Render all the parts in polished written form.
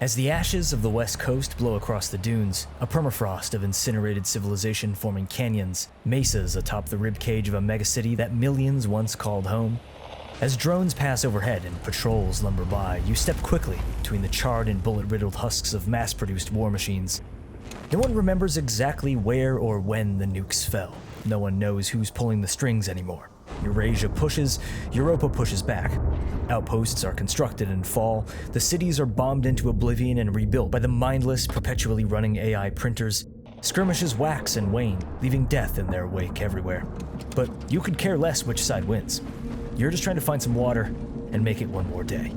As the ashes of the west coast blow across the dunes, a permafrost of incinerated civilization forming canyons, mesas atop the ribcage of a megacity that millions once called home. As drones pass overhead and patrols lumber by, you step quickly between the charred and bullet-riddled husks of mass-produced war machines. No one remembers exactly where or when the nukes fell. No one knows who's pulling the strings anymore. Eurasia pushes, Europa pushes back. Outposts are constructed and fall, the cities are bombed into oblivion and rebuilt by the mindless, perpetually running AI printers. Skirmishes wax and wane, leaving death in their wake everywhere. But you could care less which side wins. You're just trying to find some water and make it one more day.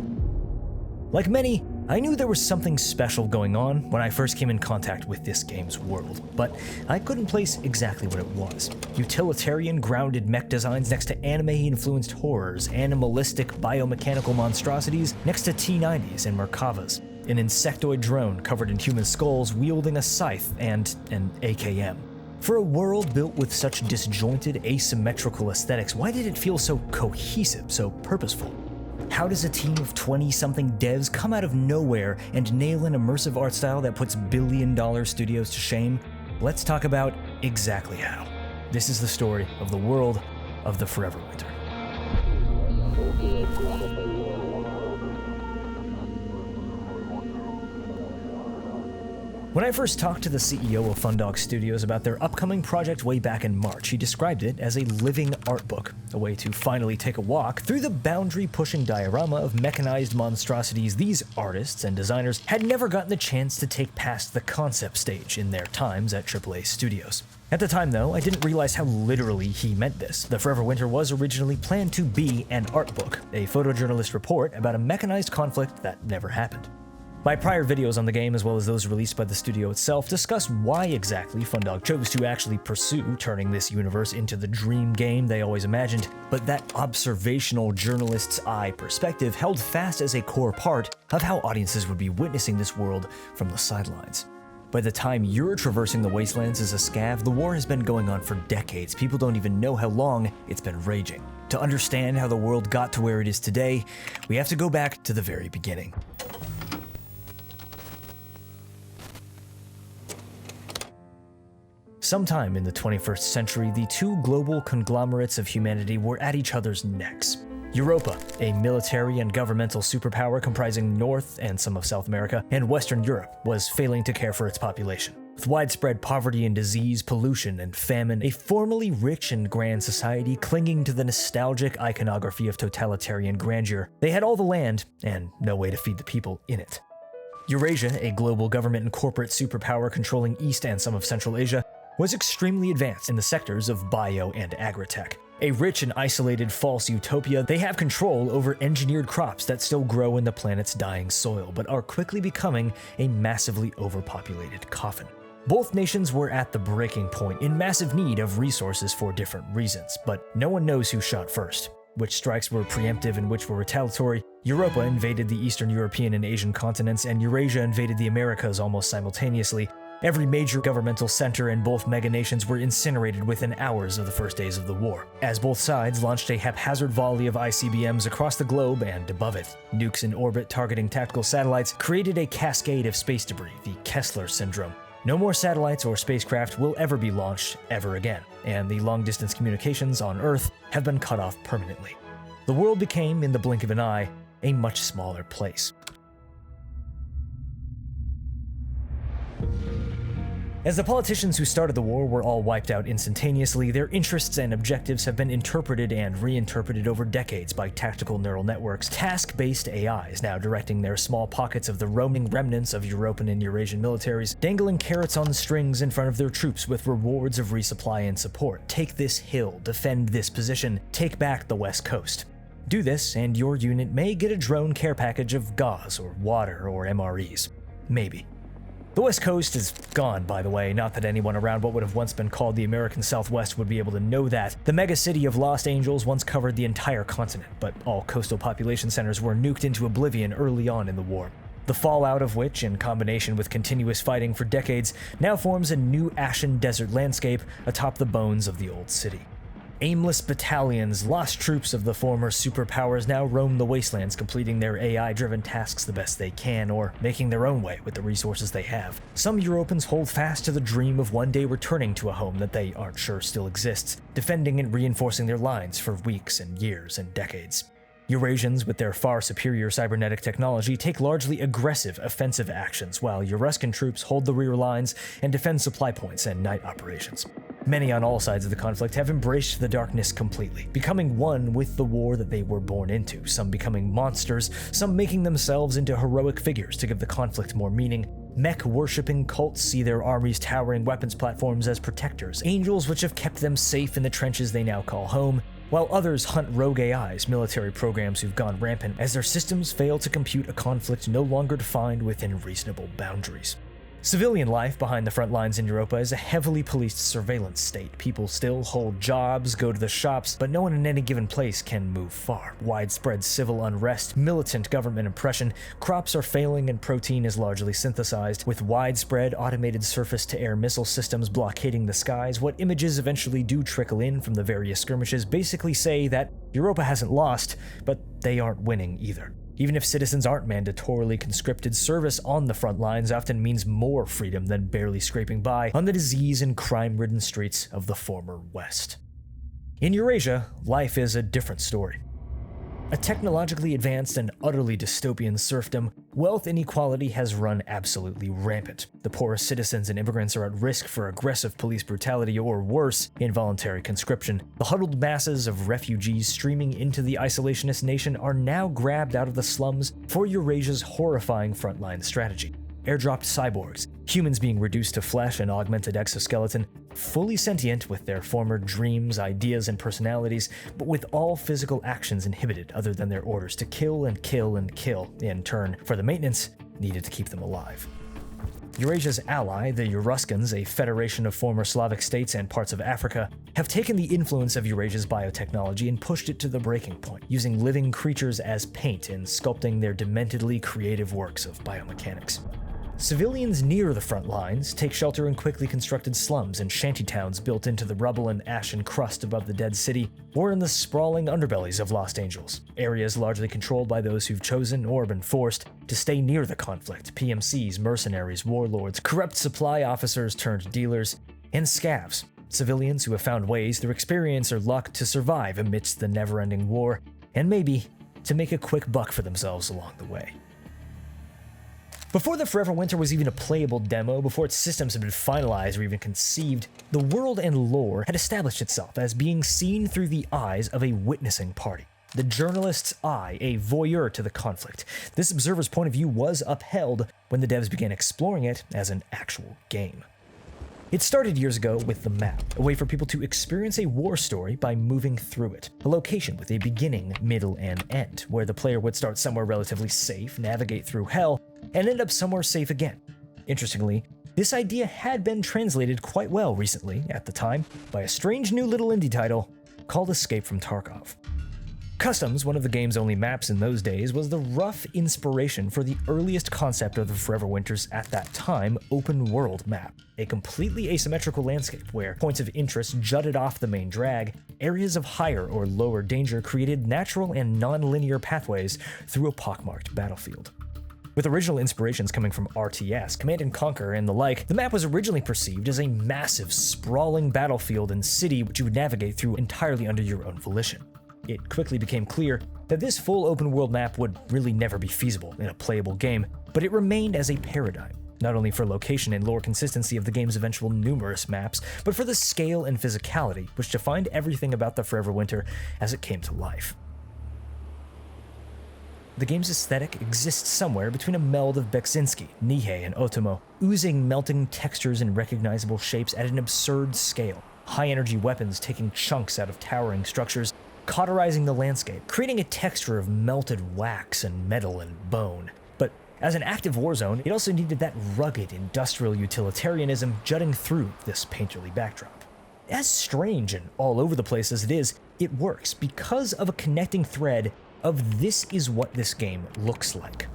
Like many, I knew there was something special going on when I first came in contact with this game's world, but I couldn't place exactly what it was. Utilitarian, grounded mech designs next to anime-influenced horrors, animalistic biomechanical monstrosities next to T-90s and Merkavas, an insectoid drone covered in human skulls wielding a scythe and an AKM. For a world built with such disjointed, asymmetrical aesthetics, why did it feel so cohesive, so purposeful? How does a team of 20-something devs come out of nowhere and nail an immersive art style that puts billion-dollar studios to shame? Let's talk about exactly how. This is the story of the world of the Forever Winter. When I first talked to the CEO of Fundog Studios about their upcoming project way back in March, he described it as a living art book, a way to finally take a walk through the boundary-pushing diorama of mechanized monstrosities these artists and designers had never gotten the chance to take past the concept stage in their times at AAA studios. At the time, though, I didn't realize how literally he meant this. The Forever Winter was originally planned to be an art book, a photojournalist report about a mechanized conflict that never happened. My prior videos on the game, as well as those released by the studio itself, discuss why exactly Fundog chose to actually pursue turning this universe into the dream game they always imagined, but that observational journalist's eye perspective held fast as a core part of how audiences would be witnessing this world from the sidelines. By the time you're traversing the wastelands as a scav, the war has been going on for decades. People don't even know how long it's been raging. To understand how the world got to where it is today, we have to go back to the very beginning. Sometime in the 21st century, the two global conglomerates of humanity were at each other's necks. Europa, a military and governmental superpower comprising North and some of South America, and Western Europe, was failing to care for its population. With widespread poverty and disease, pollution and famine, a formerly rich and grand society clinging to the nostalgic iconography of totalitarian grandeur, they had all the land and no way to feed the people in it. Eurasia, a global government and corporate superpower controlling East and some of Central Asia, was extremely advanced in the sectors of bio and agritech. A rich and isolated false utopia, they have control over engineered crops that still grow in the planet's dying soil, but are quickly becoming a massively overpopulated coffin. Both nations were at the breaking point, in massive need of resources for different reasons, but no one knows who shot first. Which strikes were preemptive and which were retaliatory. Europa invaded the Eastern European and Asian continents, and Eurasia invaded the Americas almost simultaneously. Every major governmental center and both mega-nations were incinerated within hours of the first days of the war, as both sides launched a haphazard volley of ICBMs across the globe and above it. Nukes in orbit targeting tactical satellites created a cascade of space debris, the Kessler syndrome. No more satellites or spacecraft will ever be launched ever again, and the long-distance communications on Earth have been cut off permanently. The world became, in the blink of an eye, a much smaller place. As the politicians who started the war were all wiped out instantaneously, their interests and objectives have been interpreted and reinterpreted over decades by tactical neural networks, task-based AIs now directing their small pockets of the roaming remnants of European and Eurasian militaries, dangling carrots on strings in front of their troops with rewards of resupply and support. Take this hill, defend this position, take back the West Coast. Do this, and your unit may get a drone care package of gauze or water or MREs. Maybe. The West Coast is gone, by the way, not that anyone around what would have once been called the American Southwest would be able to know that. The mega-city of Los Angeles once covered the entire continent, but all coastal population centers were nuked into oblivion early on in the war. The fallout of which, in combination with continuous fighting for decades, now forms a new ashen desert landscape atop the bones of the old city. Aimless battalions, lost troops of the former superpowers now roam the wastelands, completing their AI-driven tasks the best they can, or making their own way with the resources they have. Some Europans hold fast to the dream of one day returning to a home that they aren't sure still exists, defending and reinforcing their lines for weeks and years and decades. Eurasians, with their far superior cybernetic technology, take largely aggressive offensive actions, while Euruscan troops hold the rear lines and defend supply points and night operations. Many on all sides of the conflict have embraced the darkness completely, becoming one with the war that they were born into, some becoming monsters, some making themselves into heroic figures to give the conflict more meaning. Mech-worshipping cults see their armies' towering weapons platforms as protectors, angels which have kept them safe in the trenches they now call home, while others hunt rogue AIs, military programs who've gone rampant as their systems fail to compute a conflict no longer defined within reasonable boundaries. Civilian life behind the front lines in Europa is a heavily policed surveillance state. People still hold jobs, go to the shops, but no one in any given place can move far. Widespread civil unrest, militant government oppression, crops are failing and protein is largely synthesized. With widespread automated surface-to-air missile systems blockading the skies, what images eventually do trickle in from the various skirmishes basically say that Europa hasn't lost, but they aren't winning either. Even if citizens aren't mandatorily conscripted, service on the front lines often means more freedom than barely scraping by on the disease and crime-ridden streets of the former West. In Eurasia, life is a different story. A technologically advanced and utterly dystopian serfdom, wealth inequality has run absolutely rampant. The poorest citizens and immigrants are at risk for aggressive police brutality or worse, involuntary conscription. The huddled masses of refugees streaming into the isolationist nation are now grabbed out of the slums for Eurasia's horrifying frontline strategy. Airdropped cyborgs, humans being reduced to flesh and augmented exoskeleton, fully sentient with their former dreams, ideas, and personalities, but with all physical actions inhibited other than their orders to kill and kill and kill, in turn, for the maintenance needed to keep them alive. Eurasia's ally, the Euruscans, a federation of former Slavic states and parts of Africa, have taken the influence of Eurasia's biotechnology and pushed it to the breaking point, using living creatures as paint in sculpting their dementedly creative works of biomechanics. Civilians near the front lines take shelter in quickly constructed slums and shantytowns built into the rubble and ashen crust above the dead city, or in the sprawling underbellies of Lost Angels, areas largely controlled by those who've chosen or been forced to stay near the conflict: PMCs, mercenaries, warlords, corrupt supply officers turned dealers, and scavs, civilians who have found ways through experience or luck to survive amidst the never-ending war, and maybe to make a quick buck for themselves along the way. Before the Forever Winter was even a playable demo, before its systems had been finalized or even conceived, the world and lore had established itself as being seen through the eyes of a witnessing party. The journalist's eye, a voyeur to the conflict. This observer's point of view was upheld when the devs began exploring it as an actual game. It started years ago with the map, a way for people to experience a war story by moving through it. A location with a beginning, middle, and end, where the player would start somewhere relatively safe, navigate through hell, and end up somewhere safe again. Interestingly, this idea had been translated quite well recently, at the time, by a strange new little indie title called Escape from Tarkov. Customs, one of the game's only maps in those days, was the rough inspiration for the earliest concept of the Forever Winter's, at that time, open world map. A completely asymmetrical landscape where points of interest jutted off the main drag, areas of higher or lower danger created natural and non-linear pathways through a pockmarked battlefield. With original inspirations coming from RTS, Command & Conquer, and the like, the map was originally perceived as a massive, sprawling battlefield and city which you would navigate through entirely under your own volition. It quickly became clear that this full open-world map would really never be feasible in a playable game, but it remained as a paradigm, not only for location and lore consistency of the game's eventual numerous maps, but for the scale and physicality which defined everything about the Forever Winter as it came to life. The game's aesthetic exists somewhere between a meld of Beksinski, Nihei, and Otomo, oozing melting textures and recognizable shapes at an absurd scale, high-energy weapons taking chunks out of towering structures, cauterizing the landscape, creating a texture of melted wax and metal and bone. But as an active war zone, it also needed that rugged industrial utilitarianism jutting through this painterly backdrop. As strange and all over the place as it is, it works because of a connecting thread of this is what this game looks like.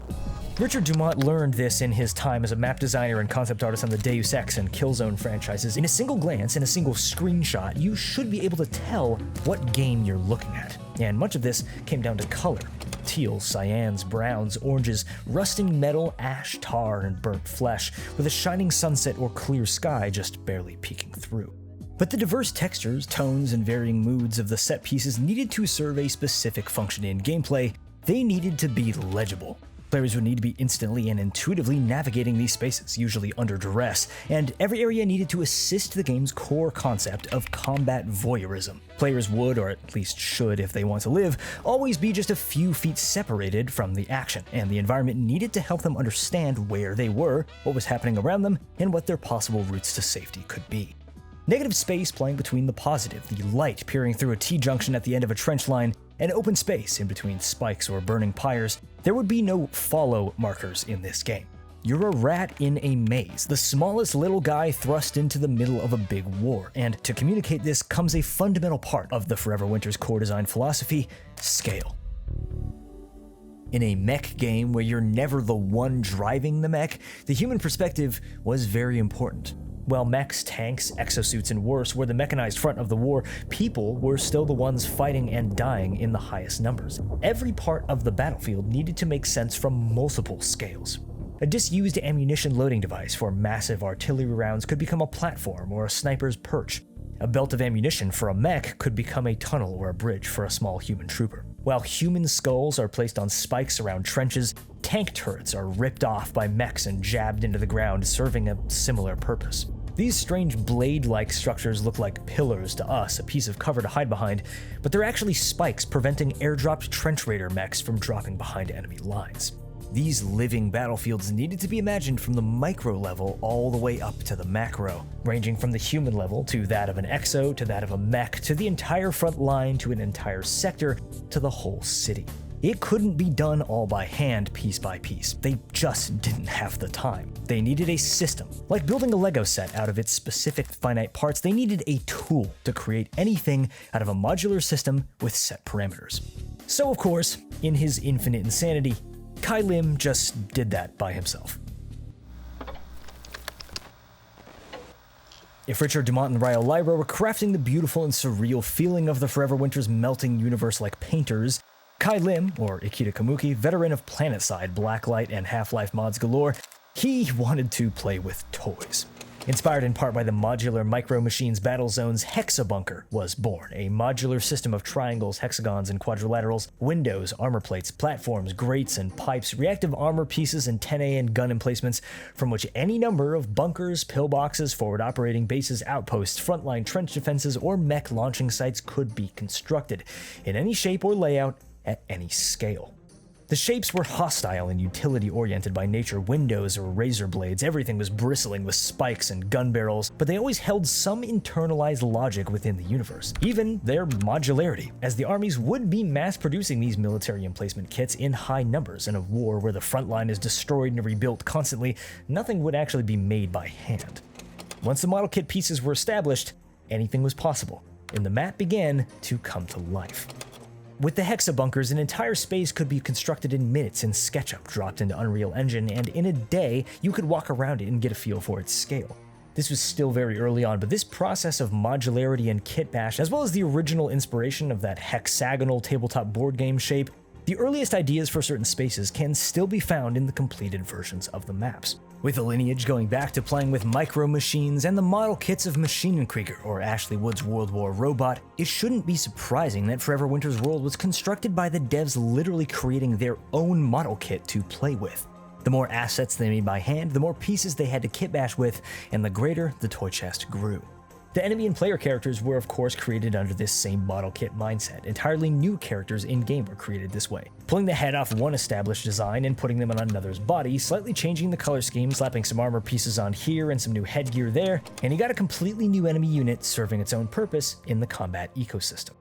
Richard Dumont learned this in his time as a map designer and concept artist on the Deus Ex and Killzone franchises. In a single glance, in a single screenshot, you should be able to tell what game you're looking at. And much of this came down to color. Teals, cyans, browns, oranges, rusting metal, ash, tar, and burnt flesh, with a shining sunset or clear sky just barely peeking through. But the diverse textures, tones, and varying moods of the set pieces needed to serve a specific function in gameplay. They needed to be legible. Players would need to be instantly and intuitively navigating these spaces, usually under duress, and every area needed to assist the game's core concept of combat voyeurism. Players would, or at least should if they want to live, always be just a few feet separated from the action, and the environment needed to help them understand where they were, what was happening around them, and what their possible routes to safety could be. Negative space playing between the positive, the light peering through a T-junction at the end of a trench line, and open space in between spikes or burning pyres. There would be no follow markers in this game. You're a rat in a maze, the smallest little guy thrust into the middle of a big war, and to communicate this comes a fundamental part of the Forever Winter's core design philosophy: scale. In a mech game where you're never the one driving the mech, the human perspective was very important. While mechs, tanks, exosuits, and worse were the mechanized front of the war, people were still the ones fighting and dying in the highest numbers. Every part of the battlefield needed to make sense from multiple scales. A disused ammunition loading device for massive artillery rounds could become a platform or a sniper's perch. A belt of ammunition for a mech could become a tunnel or a bridge for a small human trooper. While human skulls are placed on spikes around trenches, tank turrets are ripped off by mechs and jabbed into the ground, serving a similar purpose. These strange blade-like structures look like pillars to us, a piece of cover to hide behind, but they're actually spikes preventing airdropped trench raider mechs from dropping behind enemy lines. These living battlefields needed to be imagined from the micro level all the way up to the macro, ranging from the human level to that of an exo, to that of a mech, to the entire front line, to an entire sector, to the whole city. It couldn't be done all by hand, piece by piece. They just didn't have the time. They needed a system. Like building a Lego set out of its specific finite parts, they needed a tool to create anything out of a modular system with set parameters. So of course, in his infinite insanity, Kai Lim just did that by himself. If Richard Dumont and Ryo Lyra were crafting the beautiful and surreal feeling of the Forever Winter's melting universe like painters, Kai Lim, or Ikeda Kamuki, veteran of PlanetSide, Blacklight, and Half-Life mods galore, he wanted to play with toys. Inspired in part by the modular Micro Machines Battle Zone's Hexabunker was born, a modular system of triangles, hexagons, and quadrilaterals, windows, armor plates, platforms, grates, and pipes, reactive armor pieces, antennae, and gun emplacements, from which any number of bunkers, pillboxes, forward operating bases, outposts, frontline trench defenses, or mech launching sites could be constructed, in any shape or layout, at any scale. The shapes were hostile and utility-oriented by nature, windows or razor blades, everything was bristling with spikes and gun barrels, but they always held some internalized logic within the universe, even their modularity, as the armies would be mass-producing these military emplacement kits in high numbers. In a war where the front line is destroyed and rebuilt constantly, nothing would actually be made by hand. Once the model kit pieces were established, anything was possible, and the map began to come to life. With the hexabunkers, an entire space could be constructed in minutes in SketchUp, dropped into Unreal Engine, and in a day, you could walk around it and get a feel for its scale. This was still very early on, but this process of modularity and kit bash, as well as the original inspiration of that hexagonal tabletop board game shape, the earliest ideas for certain spaces can still be found in the completed versions of the maps. With a lineage going back to playing with Micro Machines and the model kits of Maschinenkrieger or Ashley Wood's World War Robot, it shouldn't be surprising that Forever Winter's world was constructed by the devs literally creating their own model kit to play with. The more assets they made by hand, the more pieces they had to kit bash with, and the greater the toy chest grew. The enemy and player characters were of course created under this same model kit mindset. Entirely new characters in-game were created this way, pulling the head off one established design and putting them on another's body, slightly changing the color scheme, slapping some armor pieces on here and some new headgear there, and you got a completely new enemy unit serving its own purpose in the combat ecosystem.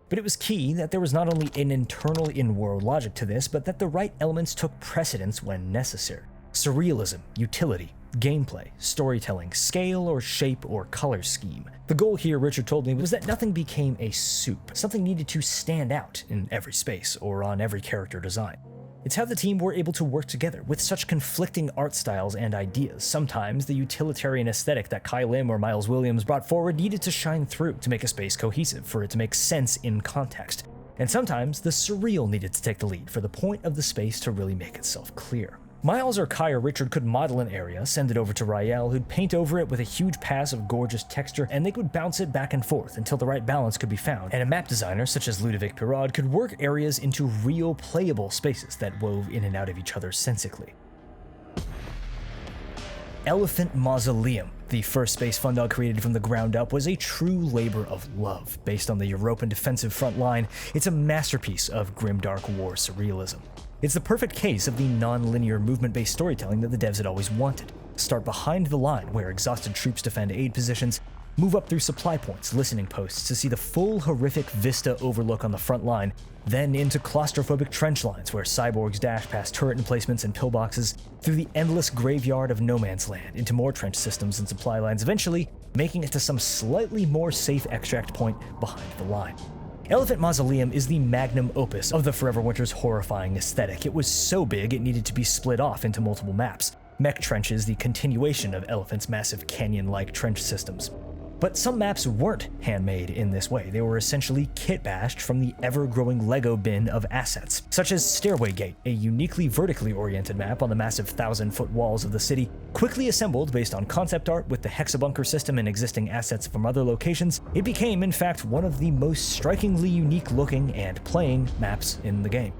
But it was key that there was not only an internal in-world logic to this, but that the right elements took precedence when necessary. Surrealism, utility, gameplay, storytelling, scale or shape or color scheme. The goal here, Richard told me, was that nothing became a soup. Something needed to stand out in every space or on every character design. It's how the team were able to work together with such conflicting art styles and ideas. Sometimes the utilitarian aesthetic that Kai Lim or Miles Williams brought forward needed to shine through to make a space cohesive, for it to make sense in context. And sometimes the surreal needed to take the lead for the point of the space to really make itself clear. Miles or Kai or Richard could model an area, send it over to Rael, who'd paint over it with a huge pass of gorgeous texture, and they would bounce it back and forth until the right balance could be found. And a map designer, such as Ludovic Pirard, could work areas into real playable spaces that wove in and out of each other sensically. Elephant Mausoleum, the first space Fundog created from the ground up, was a true labor of love. Based on the European defensive front line, it's a masterpiece of grimdark war surrealism. It's the perfect case of the non-linear movement-based storytelling that the devs had always wanted. Start behind the line, where exhausted troops defend aid positions, move up through supply points, listening posts to see the full horrific vista overlook on the front line, then into claustrophobic trench lines where cyborgs dash past turret emplacements and pillboxes, through the endless graveyard of no man's land, into more trench systems and supply lines, eventually making it to some slightly more safe extract point behind the line. Elephant Mausoleum is the magnum opus of the Forever Winter's horrifying aesthetic. It was so big it needed to be split off into multiple maps. Mech Trenches, the continuation of Elephant's massive canyon-like trench systems. But some maps weren't handmade in this way. They were essentially kit-bashed from the ever-growing Lego bin of assets, such as Stairway Gate, a uniquely vertically oriented map on the massive 1,000-foot walls of the city, quickly assembled based on concept art with the hexabunker system and existing assets from other locations. It became, in fact, one of the most strikingly unique-looking and playing maps in the game.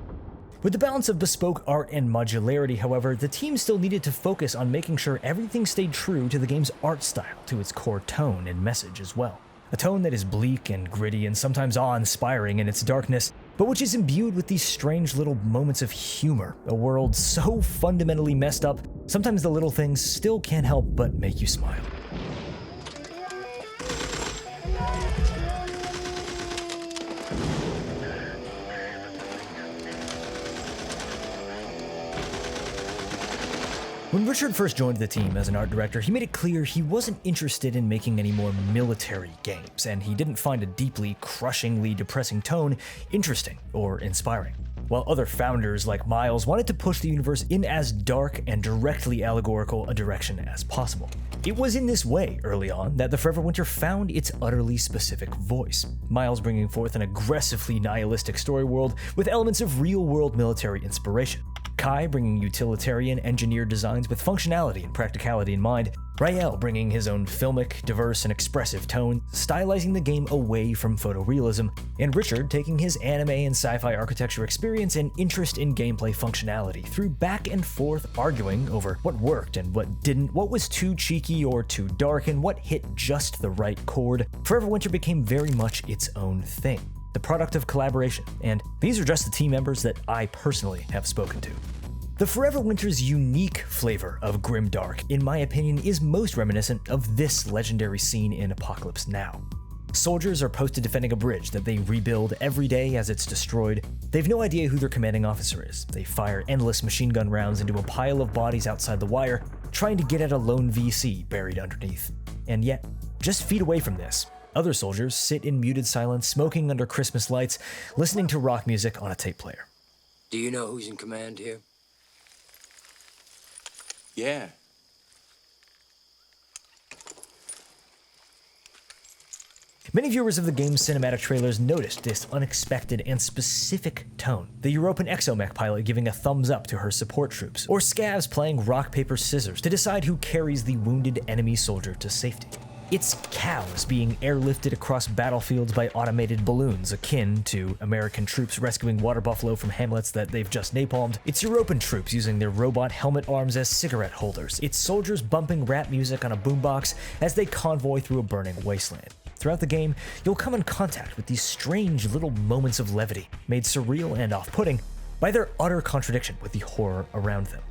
With the balance of bespoke art and modularity, however, the team still needed to focus on making sure everything stayed true to the game's art style, to its core tone and message as well. A tone that is bleak and gritty and sometimes awe-inspiring in its darkness, but which is imbued with these strange little moments of humor. A world so fundamentally messed up, sometimes the little things still can't help but make you smile. When Richard first joined the team as an art director, he made it clear he wasn't interested in making any more military games, and he didn't find a deeply, crushingly depressing tone interesting or inspiring. While other founders like Miles wanted to push the universe in as dark and directly allegorical a direction as possible. It was in this way, early on, that the Forever Winter found its utterly specific voice. Miles bringing forth an aggressively nihilistic story world with elements of real-world military inspiration. Kai bringing utilitarian, engineered designs with functionality and practicality in mind, Rael bringing his own filmic, diverse, and expressive tone, stylizing the game away from photorealism, and Richard taking his anime and sci-fi architecture experience and interest in gameplay functionality through back and forth arguing over what worked and what didn't, what was too cheeky or too dark, and what hit just the right chord. Forever Winter became very much its own thing, the product of collaboration, and these are just the team members that I personally have spoken to. The Forever Winter's unique flavor of grimdark, in my opinion, is most reminiscent of this legendary scene in Apocalypse Now. Soldiers are posted defending a bridge that they rebuild every day as it's destroyed. They've no idea who their commanding officer is. They fire endless machine gun rounds into a pile of bodies outside the wire, trying to get at a lone VC buried underneath. And yet, just feet away from this, other soldiers sit in muted silence, smoking under Christmas lights, listening to rock music on a tape player. Do you know who's in command here? Yeah. Many viewers of the game's cinematic trailers noticed this unexpected and specific tone. The European exomech pilot giving a thumbs up to her support troops, or scavs playing rock, paper, scissors to decide who carries the wounded enemy soldier to safety. It's cows being airlifted across battlefields by automated balloons, akin to American troops rescuing water buffalo from hamlets that they've just napalmed. It's European troops using their robot helmet arms as cigarette holders. It's soldiers bumping rap music on a boombox as they convoy through a burning wasteland. Throughout the game, you'll come in contact with these strange little moments of levity, made surreal and off-putting by their utter contradiction with the horror around them.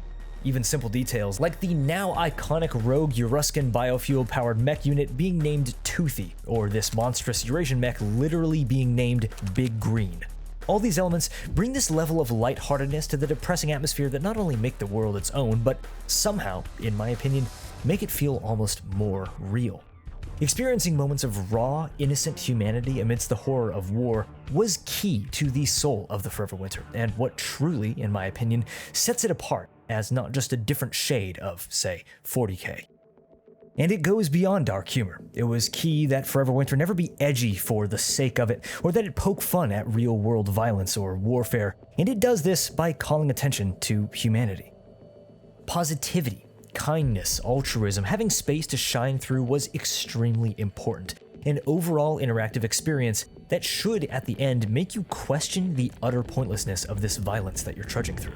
Even simple details like the now iconic rogue Euruscan biofuel-powered mech unit being named Toothy, or this monstrous Eurasian mech literally being named Big Green. All these elements bring this level of lightheartedness to the depressing atmosphere that not only make the world its own, but somehow, in my opinion, make it feel almost more real. Experiencing moments of raw, innocent humanity amidst the horror of war was key to the soul of the Forever Winter, and what truly, in my opinion, sets it apart as not just a different shade of, say, 40K. And it goes beyond dark humor. It was key that Forever Winter never be edgy for the sake of it, or that it poke fun at real-world violence or warfare, and it does this by calling attention to humanity. Positivity, kindness, altruism, having space to shine through was extremely important. An overall interactive experience that should, at the end, make you question the utter pointlessness of this violence that you're trudging through.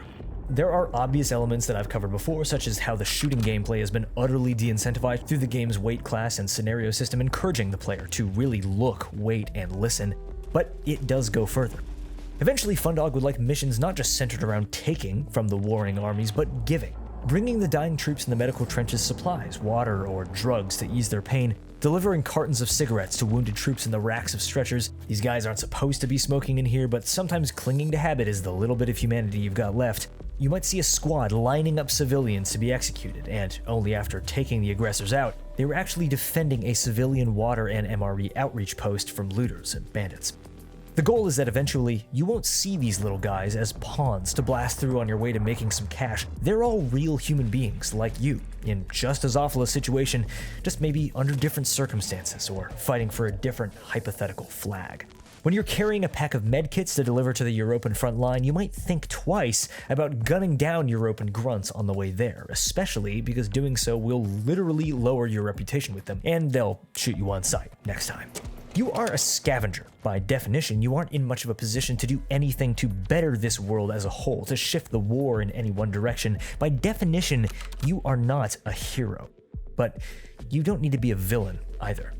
There are obvious elements that I've covered before, such as how the shooting gameplay has been utterly de-incentivized through the game's weight class and scenario system, encouraging the player to really look, wait, and listen, but it does go further. Eventually, Fundog would like missions not just centered around taking from the warring armies, but giving. Bringing the dying troops in the medical trenches supplies, water, or drugs to ease their pain, delivering cartons of cigarettes to wounded troops in the racks of stretchers. These guys aren't supposed to be smoking in here, but sometimes clinging to habit is the little bit of humanity you've got left. You might see a squad lining up civilians to be executed, and only after taking the aggressors out, they were actually defending a civilian water and MRE outreach post from looters and bandits. The goal is that eventually, you won't see these little guys as pawns to blast through on your way to making some cash. They're all real human beings like you, in just as awful a situation, just maybe under different circumstances or fighting for a different hypothetical flag. When you're carrying a pack of medkits to deliver to the European front line, you might think twice about gunning down European grunts on the way there, especially because doing so will literally lower your reputation with them, and they'll shoot you on sight next time. You are a scavenger. By definition, you aren't in much of a position to do anything to better this world as a whole, to shift the war in any one direction. By definition, you are not a hero. But you don't need to be a villain either.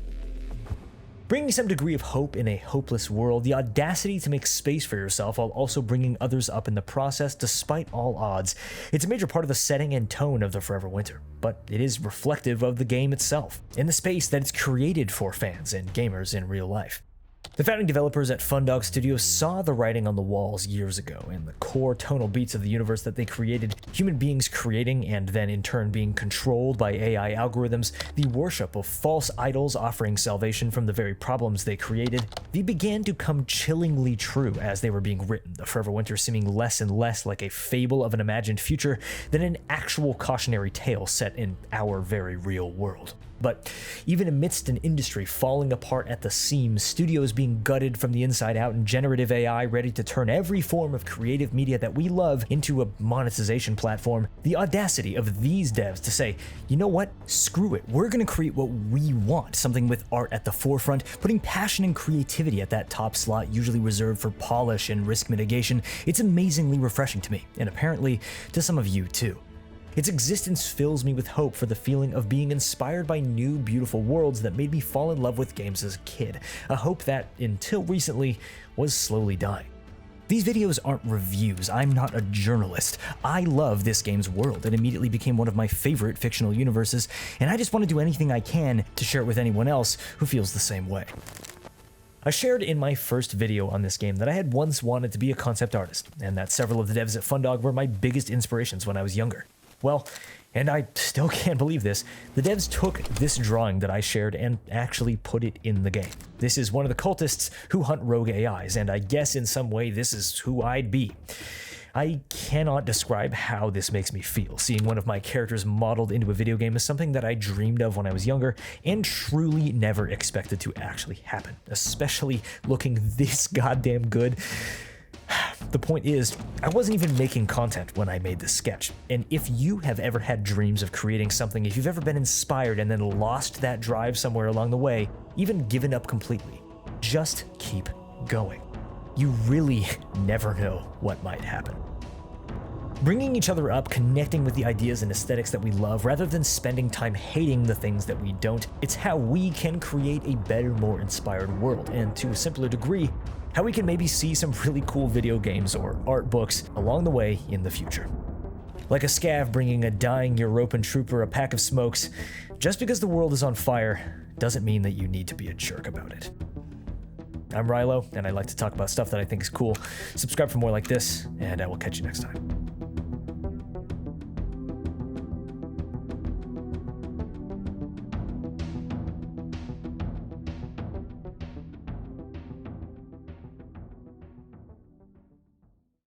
Bringing some degree of hope in a hopeless world, the audacity to make space for yourself while also bringing others up in the process despite all odds. It's a major part of the setting and tone of the Forever Winter, but it is reflective of the game itself, and the space that it's created for fans and gamers in real life. The founding developers at Fundog Studios saw the writing on the walls years ago, and the core tonal beats of the universe that they created, human beings creating and then in turn being controlled by AI algorithms, the worship of false idols offering salvation from the very problems they created, they began to come chillingly true as they were being written, the Forever Winter seeming less and less like a fable of an imagined future than an actual cautionary tale set in our very real world. But even amidst an industry falling apart at the seams, studios being gutted from the inside out, and generative AI ready to turn every form of creative media that we love into a monetization platform, the audacity of these devs to say, you know what, screw it, we're gonna create what we want, something with art at the forefront, putting passion and creativity at that top slot usually reserved for polish and risk mitigation. It's amazingly refreshing to me, and apparently to some of you too. Its existence fills me with hope for the feeling of being inspired by new, beautiful worlds that made me fall in love with games as a kid, a hope that, until recently, was slowly dying. These videos aren't reviews, I'm not a journalist. I love this game's world. It immediately became one of my favorite fictional universes, and I just want to do anything I can to share it with anyone else who feels the same way. I shared in my first video on this game that I had once wanted to be a concept artist, and that several of the devs at Fundog were my biggest inspirations when I was younger. Well, and I still can't believe this, the devs took this drawing that I shared and actually put it in the game. This is one of the cultists who hunt rogue AIs, and I guess in some way this is who I'd be. I cannot describe how this makes me feel. Seeing one of my characters modeled into a video game is something that I dreamed of when I was younger and truly never expected to actually happen, especially looking this goddamn good. The point is, I wasn't even making content when I made this sketch, and if you have ever had dreams of creating something, if you've ever been inspired and then lost that drive somewhere along the way, even given up completely, just keep going. You really never know what might happen. Bringing each other up, connecting with the ideas and aesthetics that we love, rather than spending time hating the things that we don't, it's how we can create a better, more inspired world, and to a simpler degree, how we can maybe see some really cool video games or art books along the way in the future. Like a scav bringing a dying European trooper a pack of smokes, just because the world is on fire doesn't mean that you need to be a jerk about it. I'm Rilo, and I like to talk about stuff that I think is cool. Subscribe for more like this, and I will catch you next time.